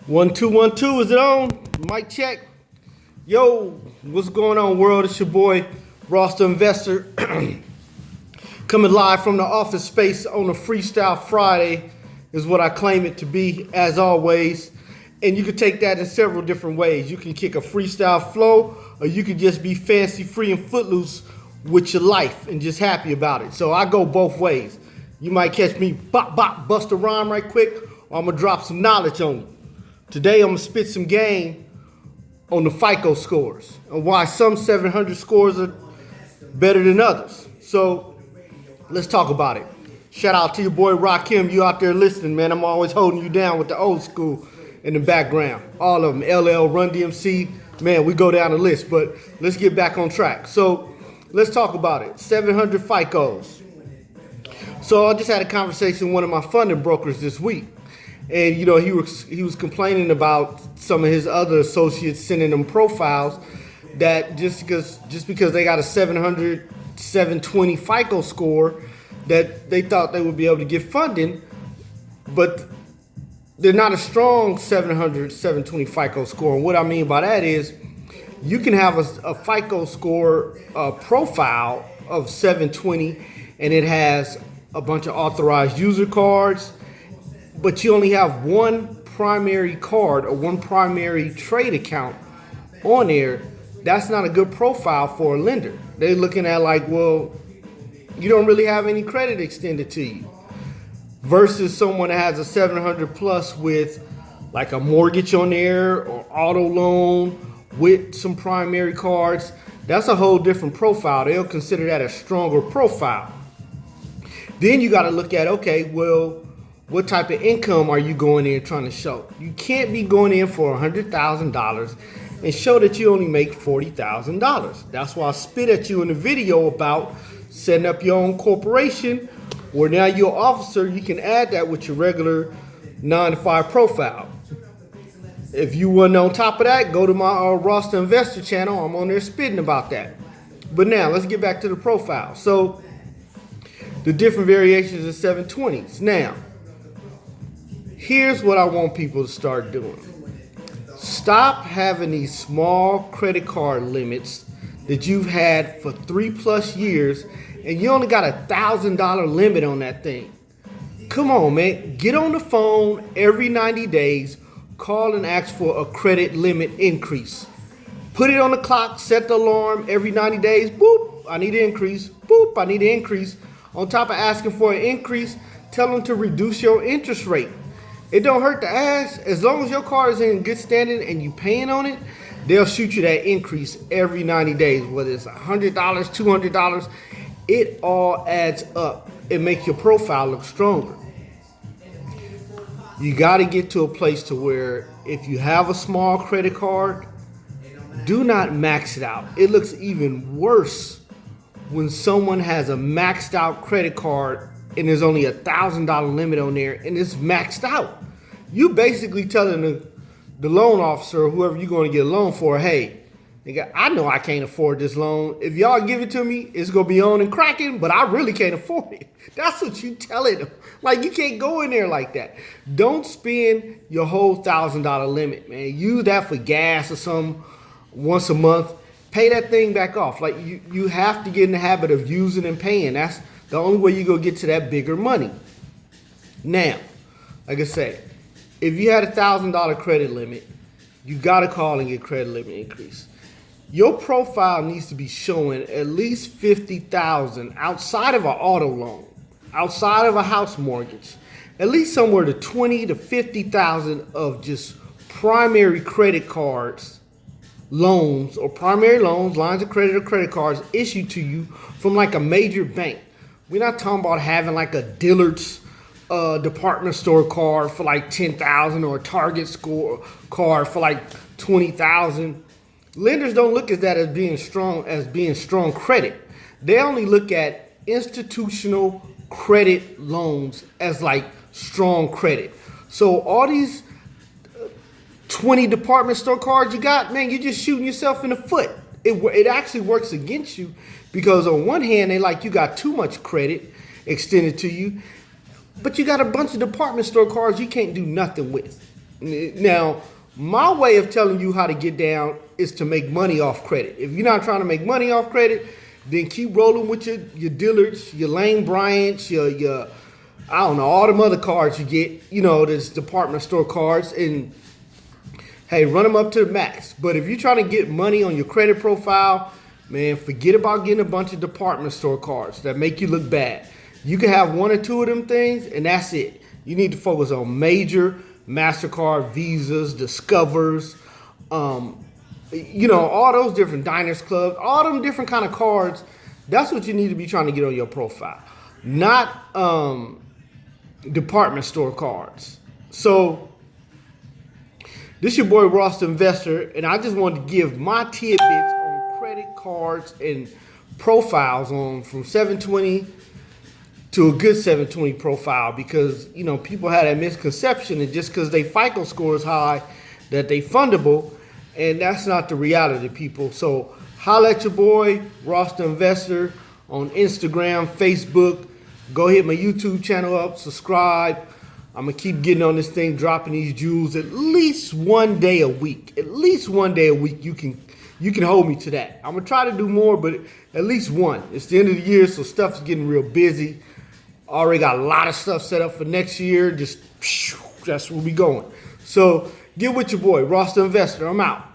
1 2 is it on? Mic check. Yo, what's going on, world? It's your boy, Ross the Investor, coming live from the office space on a Freestyle Friday, is what I claim it to be, as always. And you can take that in several different ways. You can kick a freestyle flow, or you can just be fancy, free, and footloose with your life and just happy about it. So I go both ways. You might catch me bust a rhyme right quick, or I'm gonna drop some knowledge on you. Today I'm gonna spit some game on the FICO scores and why some 700 scores are better than others. So let's talk about it. Shout out to your boy Rakim. You out there listening, man. I'm always holding you down with the old school in the background. All of them, LL, Run DMC. Man, we go down the list, but let's get back on track. So let's talk about it. 700 FICOs. So I just had a conversation with one of my funding brokers this week. And, you know, he was complaining about some of his other associates sending them profiles that just because they got a 700, 720 FICO score, that they thought they would be able to get funding, but they're not a strong 700, 720 FICO score. And what I mean by that is you can have a FICO score profile of 720 and it has a bunch of authorized user cards, but you only have one primary card or one primary trade account on there. That's not a good profile for a lender. They're looking at like, well, you don't really have any credit extended to you. Versus someone that has a 700 plus with like a mortgage on there or auto loan with some primary cards. That's a whole different profile. They'll consider that a stronger profile. Then you got to look at, okay, well, what type of income are you going in trying to show? You can't be going in for $100,000 and show that you only make $40,000. That's why I spit at you in the video about setting up your own corporation, where now you're an officer, you can add that with your regular 9 to 5 profile. If you weren't on top of that, go to my Ross the Investor channel. I'm on there spitting about that. But now let's get back to the profile. So the different variations of 720s. Now, here's what I want people to start doing. Stop having these small credit card limits that you've had for 3+ years, and you only got $1,000 limit on that thing. Come on, man. Get on the phone every 90 days, call and ask for a credit limit increase. Put it on the clock, set the alarm every 90 days. Boop, I need an increase. Boop, I need an increase. On top of asking for an increase, tell them to reduce your interest rate. It don't hurt to ask. As long as your car is in good standing and you paying on it, they'll shoot you that increase every 90 days, whether it's $100, $200. It all adds up. It makes your profile look stronger. You got to get to a place to where if you have a small credit card, do not max it out. It looks even worse when someone has a maxed out credit card and there's only $1,000 limit on there and it's maxed out. You basically telling the loan officer or whoever you're going to get a loan for, hey, nigga, I know I can't afford this loan. If y'all give it to me, it's going to be on and cracking, but I really can't afford it. That's what you telling them. Like, you can't go in there like that. Don't spend your whole $1,000 limit, man. Use that for gas or something once a month. Pay that thing back off. Like, you have to get in the habit of using and paying. That's the only way you're going to get to that bigger money. Now, like I said, if you had a $1,000 credit limit, you got to call and get credit limit increase. Your profile needs to be showing at least $50,000 outside of an auto loan, outside of a house mortgage, at least somewhere to $20,000 to $50,000 of just primary credit cards, loans, or primary loans, lines of credit or credit cards issued to you from like a major bank. We're not talking about having like a Dillard's department store card for like $10,000 or a Target score card for like $20,000. Lenders don't look at that as being strong credit. They only look at institutional credit loans as like strong credit. So all these 20 department store cards you got, man, you're just shooting yourself in the foot. It actually works against you, because on one hand, they like you got too much credit extended to you, but you got a bunch of department store cards you can't do nothing with. Now, my way of telling you how to get down is to make money off credit. If you're not trying to make money off credit, then keep rolling with your Dillards, your Lane Bryants, your I don't know, all them other cards you get, there's department store cards, and hey, run them up to the max. But if you're trying to get money on your credit profile, man, forget about getting a bunch of department store cards that make you look bad. You can have one or two of them things, and that's it. You need to focus on major MasterCard, Visas, Discovers, all those different Diners Clubs, all them different kind of cards. That's what you need to be trying to get on your profile, not department store cards. So this your boy Ross the Investor, and I just wanted to give my tidbits on credit cards and profiles on from 720 to a good 720 profile, because people had that misconception that just because they FICO score is high that they fundable, and that's not the reality, people. So holla at your boy Ross the Investor on Instagram, Facebook. Go hit my YouTube channel up, subscribe. I'm gonna keep getting on this thing, dropping these jewels at least one day a week. At least one day a week. You can hold me to that. I'm gonna try to do more, but at least one. It's the end of the year, so stuff's getting real busy. Already got a lot of stuff set up for next year. Just that's where we going. So get with your boy, Ross the Investor. I'm out.